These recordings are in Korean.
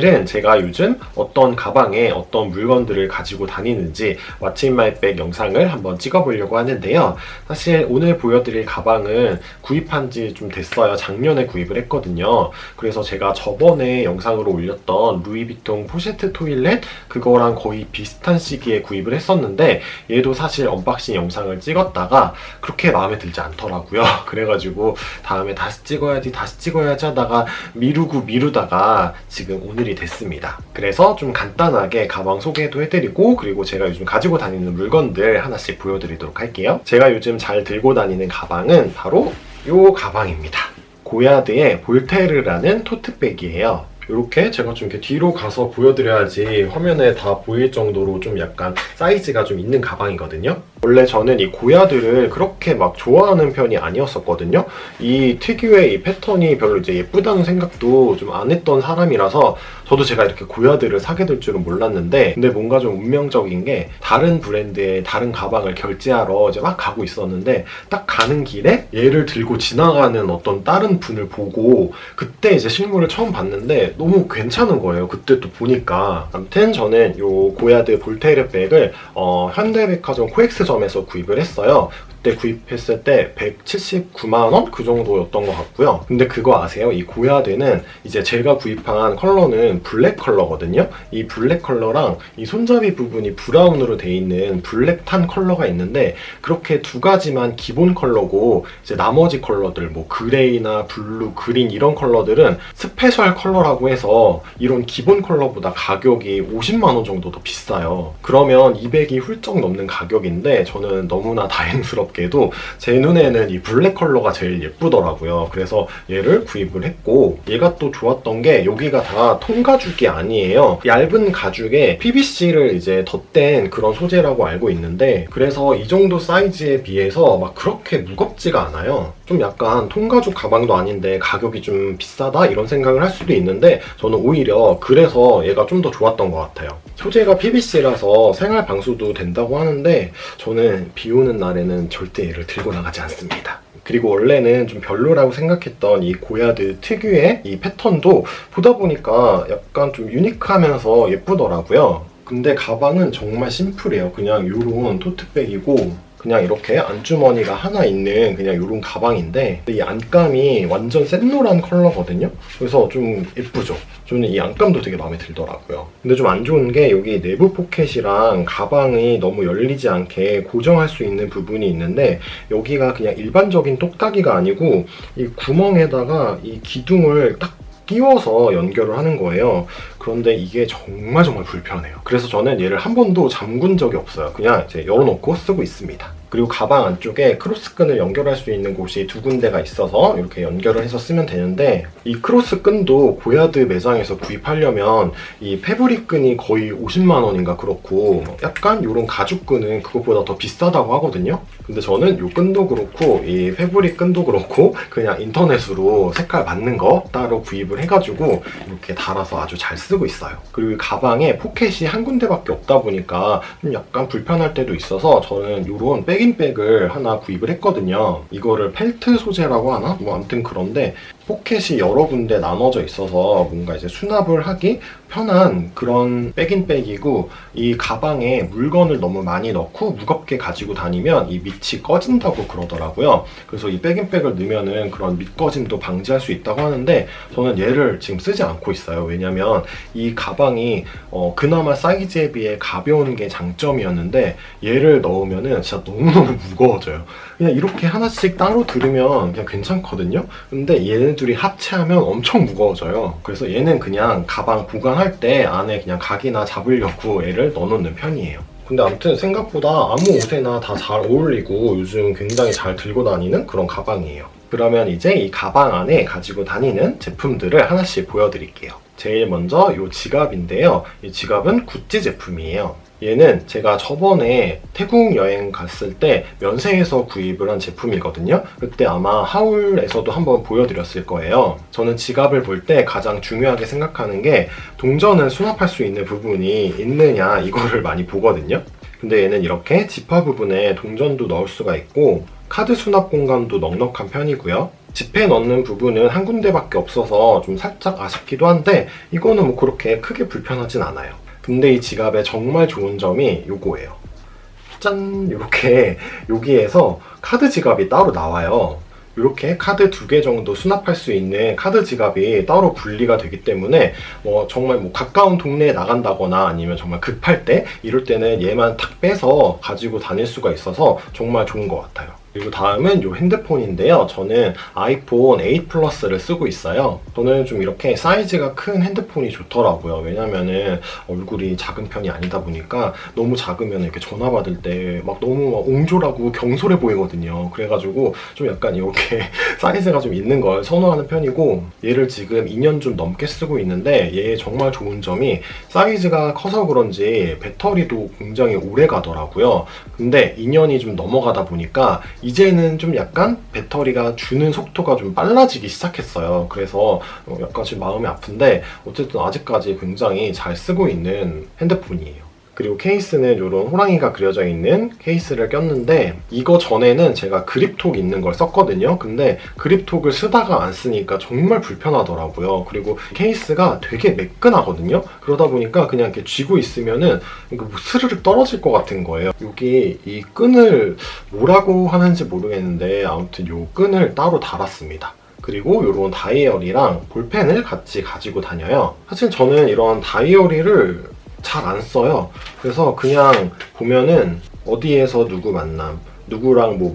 오늘은 제가 요즘 어떤 가방에 어떤 물건들을 가지고 다니는지 What's in my bag 영상을 한번 찍어보려고 하는데요. 사실 오늘 보여드릴 가방은 구입한 지 좀 됐어요. 작년에 구입을 했거든요. 그래서 제가 저번에 영상으로 올렸던 루이비통 포셰트 토일렛 그거랑 거의 비슷한 시기에 구입을 했었는데 얘도 사실 언박싱 영상을 찍었다가 그렇게 마음에 들지 않더라고요. 그래가지고 다음에 다시 찍어야지 하다가 미루다가 지금 오늘이 됐습니다. 그래서 좀 간단하게 가방 소개도 해드리고 그리고 제가 요즘 가지고 다니는 물건들 하나씩 보여드리도록 할게요. 제가 요즘 잘 들고 다니는 가방은 바로 이 가방입니다. 고야드의 볼테르라는 토트백이에요. 이렇게 제가 좀 이렇게 뒤로 가서 보여드려야지 화면에 다 보일 정도로 좀 약간 사이즈가 좀 있는 가방이거든요. 원래 저는 이 고야드를 그렇게 막 좋아하는 편이 아니었었거든요. 이 특유의 이 패턴이 별로 이제 예쁘다는 생각도 좀 안 했던 사람이라서 저도 제가 이렇게 고야드를 사게 될 줄은 몰랐는데 근데 뭔가 좀 운명적인 게 다른 브랜드의 다른 가방을 결제하러 이제 막 가고 있었는데 딱 가는 길에 얘를 들고 지나가는 어떤 다른 분을 보고 그때 이제 실물을 처음 봤는데 너무 괜찮은 거예요. 그때 또 보니까. 아무튼 저는 이 고야드 볼테르 백을 현대백화점 코엑스점에서 구입을 했어요. 그때 구입했을 때 179만원? 그 정도였던 것 같고요. 근데 그거 아세요? 이 고야드는 이제 제가 구입한 컬러는 블랙 컬러거든요. 이 블랙 컬러랑 이 손잡이 부분이 브라운으로 돼 있는 블랙 탄 컬러가 있는데 그렇게 두 가지만 기본 컬러고 이제 나머지 컬러들 뭐 그레이나 블루, 그린 이런 컬러들은 스페셜 컬러라고 해서 이런 기본 컬러보다 가격이 50만원 정도 더 비싸요. 그러면 200이 훌쩍 넘는 가격인데 저는 너무나 다행스럽게도 제 눈에는 이 블랙 컬러가 제일 예쁘더라고요. 그래서 얘를 구입을 했고 얘가 또 좋았던 게 여기가 다 통가죽이 아니에요. 얇은 가죽에 PVC를 이제 덧댄 그런 소재라고 알고 있는데 그래서 이 정도 사이즈에 비해서 막 그렇게 무겁지가 않아요. 좀 약간 통가죽 가방도 아닌데 가격이 좀 비싸다 이런 생각을 할 수도 있는데 저는 오히려 그래서 얘가 좀 더 좋았던 것 같아요. 소재가 PVC라서 생활 방수도 된다고 하는데 저는 비 오는 날에는 절대 얘를 들고 나가지 않습니다. 그리고 원래는 좀 별로라고 생각했던 이 고야드 특유의 이 패턴도 보다 보니까 약간 좀 유니크하면서 예쁘더라고요. 근데 가방은 정말 심플해요. 그냥 이런 토트백이고 그냥 이렇게 안주머니가 하나 있는 그냥 이런 가방인데 이 안감이 완전 샛노란 컬러거든요. 그래서 좀 예쁘죠. 저는 이 안감도 되게 마음에 들더라고요. 근데 좀 안 좋은 게 여기 내부 포켓이랑 가방이 너무 열리지 않게 고정할 수 있는 부분이 있는데 여기가 그냥 일반적인 똑딱이가 아니고 이 구멍에다가 이 기둥을 딱 끼워서 연결을 하는 거예요. 그런데 이게 정말 불편해요. 그래서 저는 얘를 한 번도 잠근 적이 없어요. 그냥 이제 열어놓고 쓰고 있습니다. 그리고 가방 안쪽에 크로스끈을 연결할 수 있는 곳이 두 군데가 있어서 이렇게 연결을 해서 쓰면 되는데 이 크로스끈도 고야드 매장에서 구입하려면 이 패브릭 끈이 거의 50만 원인가 그렇고 약간 이런 가죽끈은 그것보다 더 비싸다고 하거든요. 근데 저는 이 끈도 그렇고 이 패브릭 끈도 그렇고 그냥 인터넷으로 색깔 맞는 거 따로 구입을 해가지고 이렇게 달아서 아주 잘 쓰고 있어요. 그리고 이 가방에 포켓이 한 군데밖에 없다 보니까 좀 약간 불편할 때도 있어서 저는 이런 백인백을 하나 구입을 했거든요. 이거를 펠트 소재라고 하나? 뭐 아무튼 그런데 포켓이 여러 군데 나눠져 있어서 뭔가 이제 수납을 하기 편한 그런 백인백이고 이 가방에 물건을 너무 많이 넣고 무겁게 가지고 다니면 이 밑이 꺼진다고 그러더라고요. 그래서 이 백인백을 넣으면은 그런 밑 꺼짐도 방지할 수 있다고 하는데 저는 얘를 지금 쓰지 않고 있어요. 왜냐면 이 가방이 그나마 사이즈에 비해 가벼운 게 장점이었는데 얘를 넣으면은 진짜 너무너무 무거워져요. 그냥 이렇게 하나씩 따로 들으면 그냥 괜찮거든요. 근데 얘네들이 합체하면 엄청 무거워져요. 그래서 얘는 그냥 가방 보관할 때 안에 그냥 각이나 잡으려고 얘를 넣어놓는 편이에요. 근데 아무튼 생각보다 아무 옷에나 다 잘 어울리고 요즘 굉장히 잘 들고 다니는 그런 가방이에요. 그러면 이제 이 가방 안에 가지고 다니는 제품들을 하나씩 보여드릴게요. 제일 먼저 이 지갑인데요. 이 지갑은 구찌 제품이에요. 얘는 제가 저번에 태국 여행 갔을 때 면세에서 구입을 한 제품이거든요. 그때 아마 하울에서도 한번 보여드렸을 거예요. 저는 지갑을 볼 때 가장 중요하게 생각하는 게 동전을 수납할 수 있는 부분이 있느냐 이거를 많이 보거든요. 근데 얘는 이렇게 지퍼 부분에 동전도 넣을 수가 있고 카드 수납 공간도 넉넉한 편이고요. 지폐 넣는 부분은 한 군데밖에 없어서 좀 살짝 아쉽기도 한데 이거는 뭐 그렇게 크게 불편하진 않아요. 근데 이 지갑의 정말 좋은 점이 요거예요. 짠! 이렇게 여기에서 카드 지갑이 따로 나와요. 이렇게 카드 2개 정도 수납할 수 있는 카드 지갑이 따로 분리가 되기 때문에 정말 가까운 동네에 나간다거나 아니면 정말 급할 때 이럴 때는 얘만 탁 빼서 가지고 다닐 수가 있어서 정말 좋은 것 같아요. 그리고 다음은 이 핸드폰인데요. 저는 아이폰 8 플러스를 쓰고 있어요. 저는 좀 이렇게 사이즈가 큰 핸드폰이 좋더라고요. 왜냐면은 얼굴이 작은 편이 아니다 보니까 너무 작으면 이렇게 전화 받을 때 막 너무 옹졸하고 경솔해 보이거든요. 그래가지고 좀 약간 이렇게 사이즈가 좀 있는 걸 선호하는 편이고 얘를 지금 2년 좀 넘게 쓰고 있는데 얘의 정말 좋은 점이 사이즈가 커서 그런지 배터리도 굉장히 오래 가더라고요. 근데 2년이 좀 넘어가다 보니까 이제는 좀 약간 배터리가 주는 속도가 좀 빨라지기 시작했어요. 그래서 약간 지금 마음이 아픈데 어쨌든 아직까지 굉장히 잘 쓰고 있는 핸드폰이에요. 그리고 케이스는 이런 호랑이가 그려져 있는 케이스를 꼈는데 이거 전에는 제가 그립톡 있는 걸 썼거든요. 근데 그립톡을 쓰다가 안 쓰니까 정말 불편하더라고요. 그리고 케이스가 되게 매끈하거든요. 그러다 보니까 그냥 이렇게 쥐고 있으면은 스르륵 떨어질 것 같은 거예요. 여기 이 끈을 뭐라고 하는지 모르겠는데 아무튼 이 끈을 따로 달았습니다. 그리고 이런 다이어리랑 볼펜을 같이 가지고 다녀요. 사실 저는 이런 다이어리를 잘 안 써요. 그래서 그냥 보면은 어디에서 누구 만남, 누구랑 뭐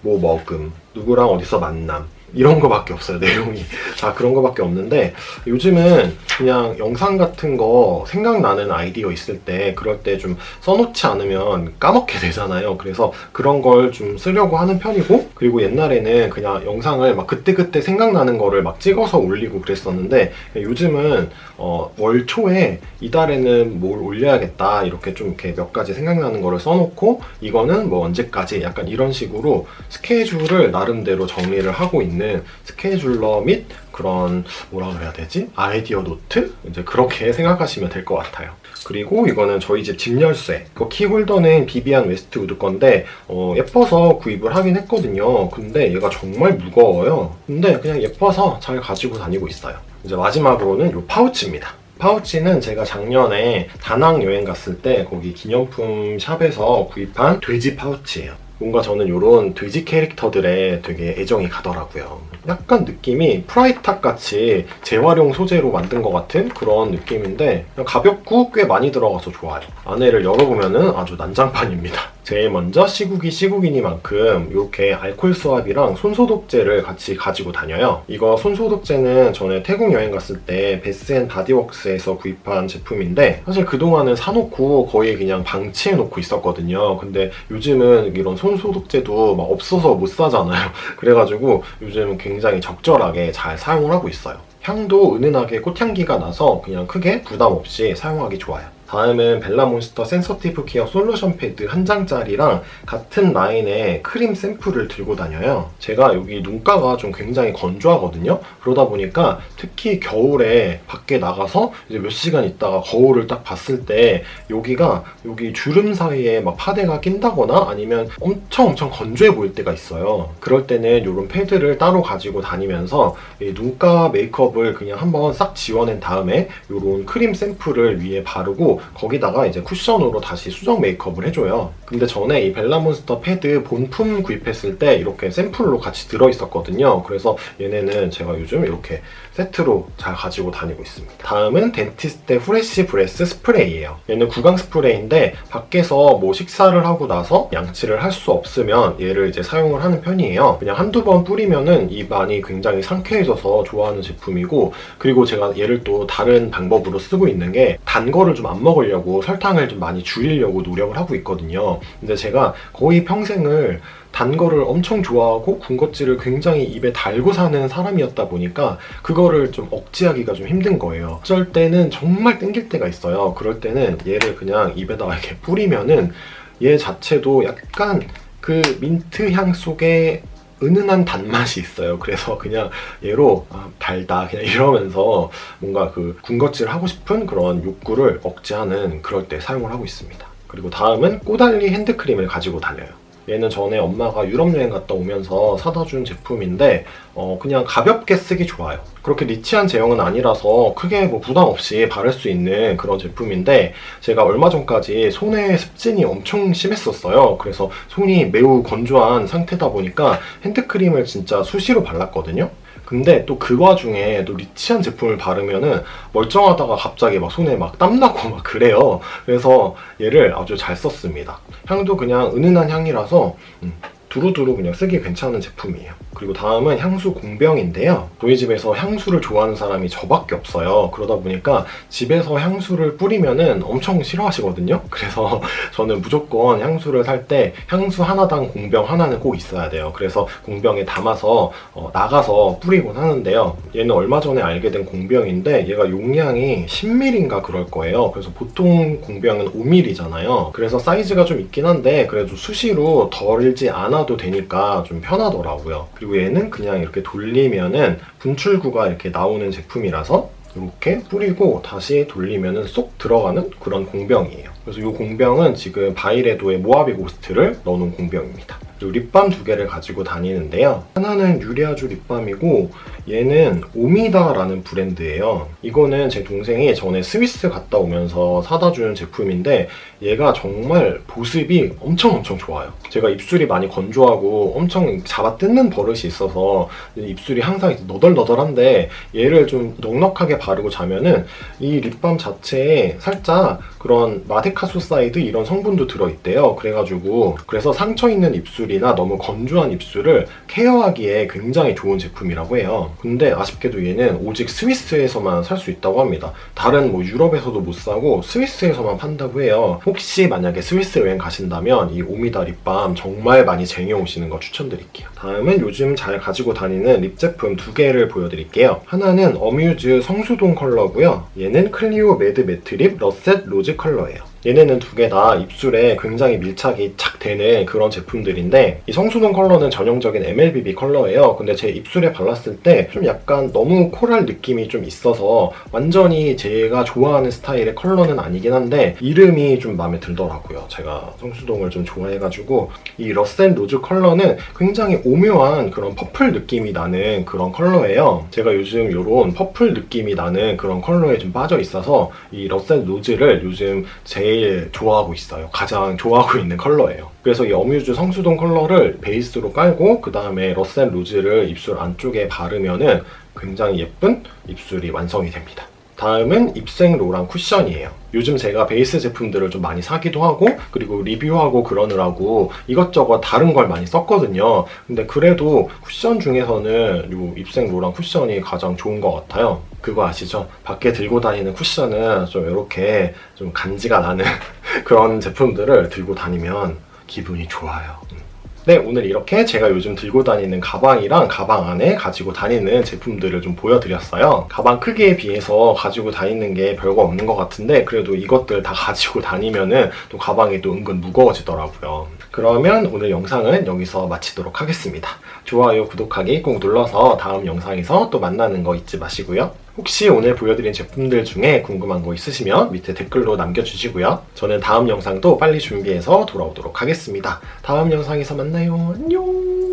먹음, 누구랑 어디서 만남 이런 거밖에 없어요, 내용이. 자, 그런 거밖에 없는데 요즘은 그냥 영상 같은 거 생각나는 아이디어 있을 때 그럴 때 좀 써놓지 않으면 까먹게 되잖아요. 그래서 그런 걸 좀 쓰려고 하는 편이고, 그리고 옛날에는 그냥 영상을 막 그때그때 생각나는 거를 막 찍어서 올리고 그랬었는데 요즘은 월 초에 이달에는 뭘 올려야겠다 이렇게 좀 이렇게 몇 가지 생각나는 거를 써놓고 이거는 뭐 언제까지 약간 이런 식으로 스케줄을 나름대로 정리를 하고 있는 스케줄러 및 그런 뭐라고 해야 되지? 아이디어 노트? 이제 그렇게 생각하시면 될 것 같아요. 그리고 이거는 저희 집 집열쇠. 그 키홀더는 비비안 웨스트우드 건데 예뻐서 구입을 하긴 했거든요. 근데 얘가 정말 무거워요. 근데 그냥 예뻐서 잘 가지고 다니고 있어요. 이제 마지막으로는 이 파우치입니다. 파우치는 제가 작년에 다낭 여행 갔을 때 거기 기념품 샵에서 구입한 돼지 파우치예요. 뭔가 저는 이런 돼지 캐릭터들에 되게 애정이 가더라고요. 약간 느낌이 프라이탁 같이 재활용 소재로 만든 것 같은 그런 느낌인데 그냥 가볍고 꽤 많이 들어가서 좋아요. 안에를 열어보면은 아주 난장판입니다. 제일 먼저 시국이니만큼 이렇게 알콜 수압이랑 손소독제를 같이 가지고 다녀요. 이거 손소독제는 전에 태국 여행 갔을 때 베스앤바디웍스에서 구입한 제품인데 사실 그동안은 사놓고 거의 그냥 방치해놓고 있었거든요. 근데 요즘은 이런 손소독제도 막 없어서 못 사잖아요. 그래가지고 요즘 굉장히 적절하게 잘 사용을 하고 있어요. 향도 은은하게 꽃향기가 나서 그냥 크게 부담 없이 사용하기 좋아요. 다음은 벨라몬스터 센서티브 케어 솔루션 패드 한 장짜리랑 같은 라인의 크림 샘플을 들고 다녀요. 제가 여기 눈가가 좀 굉장히 건조하거든요. 그러다 보니까 특히 겨울에 밖에 나가서 이제 몇 시간 있다가 거울을 딱 봤을 때 여기 주름 사이에 막 파데가 낀다거나 아니면 엄청 건조해 보일 때가 있어요. 그럴 때는 이런 패드를 따로 가지고 다니면서 이 눈가 메이크업을 그냥 한번 싹 지워낸 다음에 이런 크림 샘플을 위에 바르고 거기다가 이제 쿠션으로 다시 수정 메이크업을 해줘요. 근데 전에 이 벨라몬스터 패드 본품 구입했을 때 이렇게 샘플로 같이 들어있었거든요. 그래서 얘네는 제가 요즘 이렇게 세트로 잘 가지고 다니고 있습니다. 다음은 덴티스테 프레쉬 브레스 스프레이예요. 얘는 구강 스프레이인데 밖에서 뭐 식사를 하고 나서 양치를 할 수 없으면 얘를 이제 사용을 하는 편이에요. 그냥 한두 번 뿌리면은 입안이 굉장히 상쾌해져서 좋아하는 제품이고, 그리고 제가 얘를 또 다른 방법으로 쓰고 있는 게 단 거를 좀 안 먹으려고 설탕을 좀 많이 줄이려고 노력을 하고 있거든요. 근데 제가 거의 평생을 단 거를 엄청 좋아하고 군것질을 굉장히 입에 달고 사는 사람이었다 보니까 그거를 좀 억제하기가 좀 힘든 거예요. 어쩔 때는 정말 땡길 때가 있어요. 그럴 때는 얘를 그냥 입에다가 이렇게 뿌리면은 얘 자체도 약간 그 민트 향 속에 은은한 단맛이 있어요. 그래서 그냥 얘로 달다 그냥 이러면서 뭔가 그 군것질 하고 싶은 그런 욕구를 억제하는 그럴 때 사용을 하고 있습니다. 그리고 다음은 꼬달리 핸드크림을 가지고 다녀요. 얘는 전에 엄마가 유럽 여행 갔다 오면서 사다 준 제품인데 그냥 가볍게 쓰기 좋아요. 그렇게 니치한 제형은 아니라서 크게 뭐 부담 없이 바를 수 있는 그런 제품인데, 제가 얼마 전까지 손에 습진이 엄청 심했었어요. 그래서 손이 매우 건조한 상태다 보니까 핸드크림을 진짜 수시로 발랐거든요. 근데 또 그 와중에 또 리치한 제품을 바르면은 멀쩡하다가 갑자기 막 손에 막 땀나고 막 그래요. 그래서 얘를 아주 잘 썼습니다. 향도 그냥 은은한 향이라서 두루두루 그냥 쓰기 괜찮은 제품이에요. 그리고 다음은 향수 공병인데요. 저희 집에서 향수를 좋아하는 사람이 저밖에 없어요. 그러다 보니까 집에서 향수를 뿌리면은 엄청 싫어하시거든요. 그래서 저는 무조건 향수를 살 때 향수 하나당 공병 하나는 꼭 있어야 돼요. 그래서 공병에 담아서 나가서 뿌리곤 하는데요. 얘는 얼마 전에 알게 된 공병인데 얘가 용량이 10ml인가 그럴 거예요. 그래서 보통 공병은 5ml잖아요. 그래서 사이즈가 좀 있긴 한데 그래도 수시로 덜지 않아도 되니까 좀 편하더라고요. 그리고 얘는 그냥 이렇게 돌리면은 분출구가 이렇게 나오는 제품이라서 이렇게 뿌리고 다시 돌리면은 쏙 들어가는 그런 공병이에요. 그래서 이 공병은 지금 바이레도의 모하비 고스트를 넣어놓은 공병입니다. 그리고 립밤 2개를 가지고 다니는데요. 하나는 유리아주 립밤이고 얘는 오미다라는 브랜드예요. 이거는 제 동생이 전에 스위스 갔다 오면서 사다 준 제품인데 얘가 정말 보습이 엄청 좋아요. 제가 입술이 많이 건조하고 엄청 잡아 뜯는 버릇이 있어서 입술이 항상 너덜너덜한데 얘를 좀 넉넉하게 바르고 자면은 이 립밤 자체에 살짝 그런 마데카소사이드 이런 성분도 들어있대요. 그래서 상처 있는 입술이나 너무 건조한 입술을 케어하기에 굉장히 좋은 제품이라고 해요. 근데 아쉽게도 얘는 오직 스위스에서만 살 수 있다고 합니다. 다른 뭐 유럽에서도 못 사고 스위스에서만 판다고 해요. 혹시 만약에 스위스 여행 가신다면 이 오미다 립밤 정말 많이 쟁여오시는 거 추천드릴게요. 다음은 요즘 잘 가지고 다니는 립 제품 2개를 보여드릴게요. 하나는 어뮤즈 성수동 컬러고요. 얘는 클리오 매드 매트 립 러셋 로즈 컬러예요. 얘네는 2개 다 입술에 굉장히 밀착이 착 되는 그런 제품들인데 이 성수동 컬러는 전형적인 MLBB 컬러예요. 근데 제 입술에 발랐을 때 좀 약간 너무 코랄 느낌이 좀 있어서 완전히 제가 좋아하는 스타일의 컬러는 아니긴 한데 이름이 좀 마음에 들더라고요. 제가 성수동을 좀 좋아해가지고 이 러셋 로즈 컬러는 굉장히 오묘한 그런 퍼플 느낌이 나는 그런 컬러예요. 제가 요즘 이런 퍼플 느낌이 나는 그런 컬러에 좀 빠져 있어서 이 러셋 로즈를 요즘 제일 좋아하고 있어요. 가장 좋아하고 있는 컬러예요. 그래서 이 어뮤즈 성수동 컬러를 베이스로 깔고 그 다음에 러셋 로즈를 입술 안쪽에 바르면은 굉장히 예쁜 입술이 완성이 됩니다. 다음은 입생 로랑 쿠션이에요. 요즘 제가 베이스 제품들을 좀 많이 사기도 하고 그리고 리뷰하고 그러느라고 이것저것 다른 걸 많이 썼거든요. 근데 그래도 쿠션 중에서는 이 입생 로랑 쿠션이 가장 좋은 것 같아요. 그거 아시죠? 밖에 들고 다니는 쿠션은 좀 이렇게 좀 간지가 나는 그런 제품들을 들고 다니면 기분이 좋아요. 네, 오늘 이렇게 제가 요즘 들고 다니는 가방이랑 가방 안에 가지고 다니는 제품들을 좀 보여드렸어요. 가방 크기에 비해서 가지고 다니는 게 별거 없는 것 같은데 그래도 이것들 다 가지고 다니면은 또 가방이 또 은근 무거워지더라고요. 그러면 오늘 영상은 여기서 마치도록 하겠습니다. 좋아요, 구독하기 꼭 눌러서 다음 영상에서 또 만나는 거 잊지 마시고요. 혹시 오늘 보여드린 제품들 중에 궁금한 거 있으시면 밑에 댓글로 남겨주시고요. 저는 다음 영상도 빨리 준비해서 돌아오도록 하겠습니다. 다음 영상에서 만나요. 안녕!